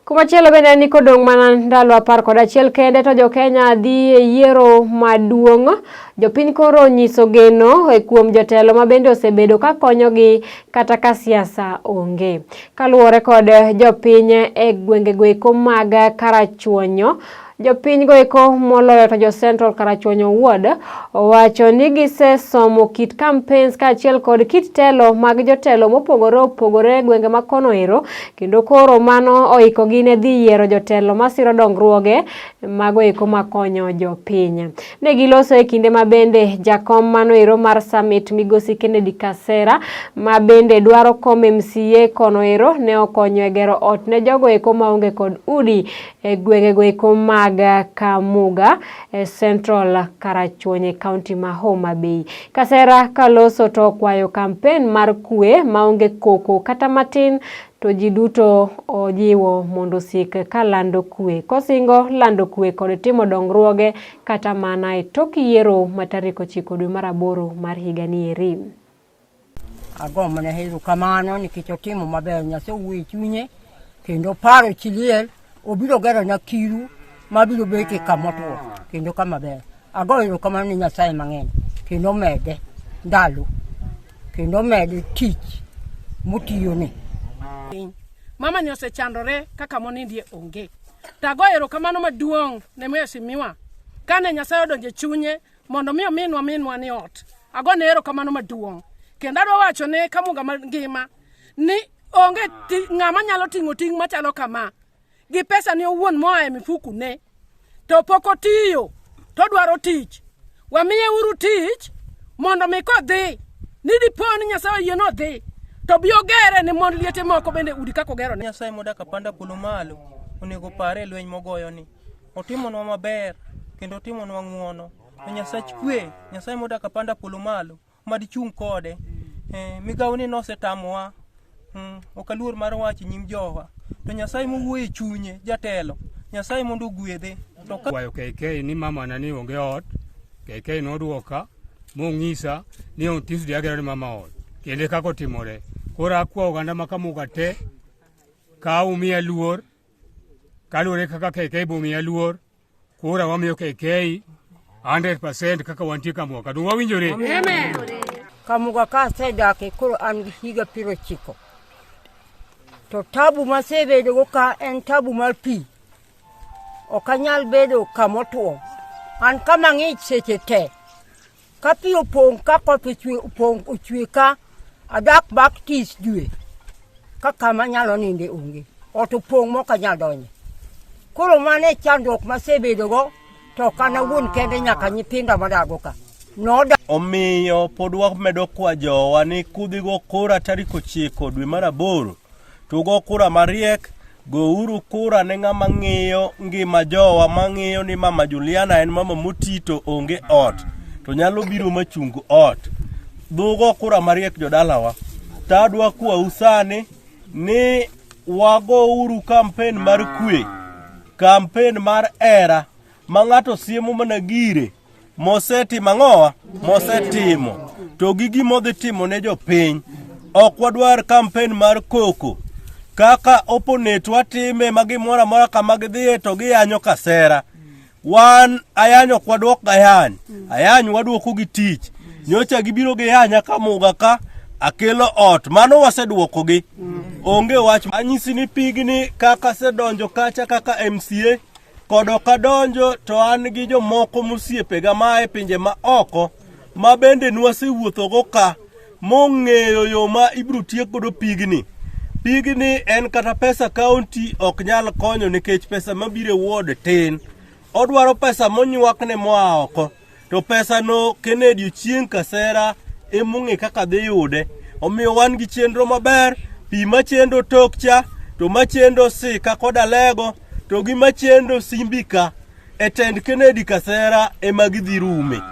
Kumachielo bende ni kodong' mana ndalo 11 kende to jo Kenya dhi e yiero maduong'. Jopiny koro nyiso geno kuom jotelo ma bende osebedo ka konyogi kata ka siasa onge. Kaluwore kod jopiny e gwengego eko mag Karachuonyo, jopiny go eko moloyo to jo Central Karachuonyo Ward owacho ni gisesomo kit campaigns kaachiel kod kit telo mag jotelo mopogore opogore gwenge ma kono ero, kendo koro mano oikogi ne dhi yiero jotelo masiro dongruoge mago eko makonyo jopiny. Ne giloso e kinde ma bende jakom mano ero mar Summit Migosi Kennedy Kasera ma bende dwaro kom MCA kono ero ne okonyo e gero ot ne jogo eko maonge kod udi e gwengego eko mag Kamuga e Central Karachuonyo County ma Homa Bay. Kasera kaloso to kwayo campaign mar kwe maonge koko kata matin, to ji duto ojiwo mondo sik kalando kwe, kosingo lando kwe kod timo dongruoge kata mana e tok yiero ma tarik 9 dwe mar 8 mar higa ni eri. Agombo ne hero kamano nikech otimo maber, Nyasaye owuoyo chunye kendo paro chiliel, obiro gero na kiru mabiro bete kamotwo kendo kama ber. Agoyo kamano ni Nyasaye mang'eny kendo mede ndalo kendo mede tich motiyone. Mama ni osechandore kaka monindie onge. Tagoyo kamano maduong' ne Mheshimiwa kane Nyasaye odonje chunye mondo miyo minwa ni ot. Agone ero kamano maduong'. Kendo adwa wacho ne Kamuga mangima ni onge ng'ama nyalo ting'o ting' machalo kama gi pesa ni owuon moa e mifuku ne, to pok otiyo to dwaro tich. Wamiye uru tich mondo mi kodhi ni dipo ni Nyasaye yeno dhi to biyo gere ni mondo liete moko bende udi kako gero ne. Nyasaye moda kapanda polo malo onego pare lweny mogoyo ni. Otimonwa maber kendo otimonwa ng'uono. Nyasaye kwe, Nyasaye moda kapanda polo malo madichung' kode. Migawo ni nosetamowa. Okaluor mar wacho nyim jowa. To Nyasaye mowuoyo e chunye jatelo, Nyasaye mondo gwedhe. To kwayo KK ni mama na ni onge ot, KK noduoka mong'isa ni on Tuesday agero ni mama ot. Kende kako timore. Koro akwa oganda ma Kamuga te ka umiya luor, kaluwore kaka KK bumiya luor, koro wamiyo KK 100% kaka wantie Kamuga. Dong wawinjore? Amen. Kamuga ka sedake koro an gi higa 90. To tabu masebedo go ka en tabu mar pi. Okanyal bedo kamotwo. An kama ng'ich seche te. Ka pi opong' ka koth ochwe ka, adak bak tis dwe. Ka kama nyalo ninde onge. Ot opong' mokanyal donje. Koro mane chandruok masebedo go, to kana wuon kende nyaka nyithinda madago ka. Omiyo pod wamedo kwa jowa ni kudhigo kura tarik 9 dwe mar 8. Tugo kura mariek, go uru kura ne ng'ama ng'iyo ngima jowa mang'iyo ni mama Juliana en mama motito onge ot. To nyalo biro machungu ot. Dugo kura mariek jodalawa. Tadwa kwa usani ni wago uru campaign mar kwe. Campaign mar era. Mang'ato siemo managire. Moseti mang'owa, mosetimo. To gigi modhi timo ne jopiny. Ok wadwar campaign mar koko. Kaka opponent watime magimora mora kama gidhie to giyanyo Kasera. Wan ayanyo kwadwok gayany. Ayanyo wadwoko gi tich. Nyocha gibiro giyanya Kamuga ka akelo ot. Mano wasedwoko gi. Onge wach. Anyisi ni pigni kaka sedonjo kacha kaka MCA. Kodo kadonjo to an gi jomoko musiepega mae pinje ma oko. Ma bende nwasewuotho go ka. Mong'eyo yo ma ibiro tiek godo pigni. Pigni en kata pesa county ok nyal konyo nikech pesa mabiro ward tin. Odwaro pesa monywakne moa oko. To pesa no Kennedy Ochieng Kasera emong'e kaka dhi yude. Omiyo wan gi chenro maber, pi machendo tokcha, to machendo Sika koda Lego, to gi machendo Simbika. Etend Kennedy Kasera ema gidhi rume.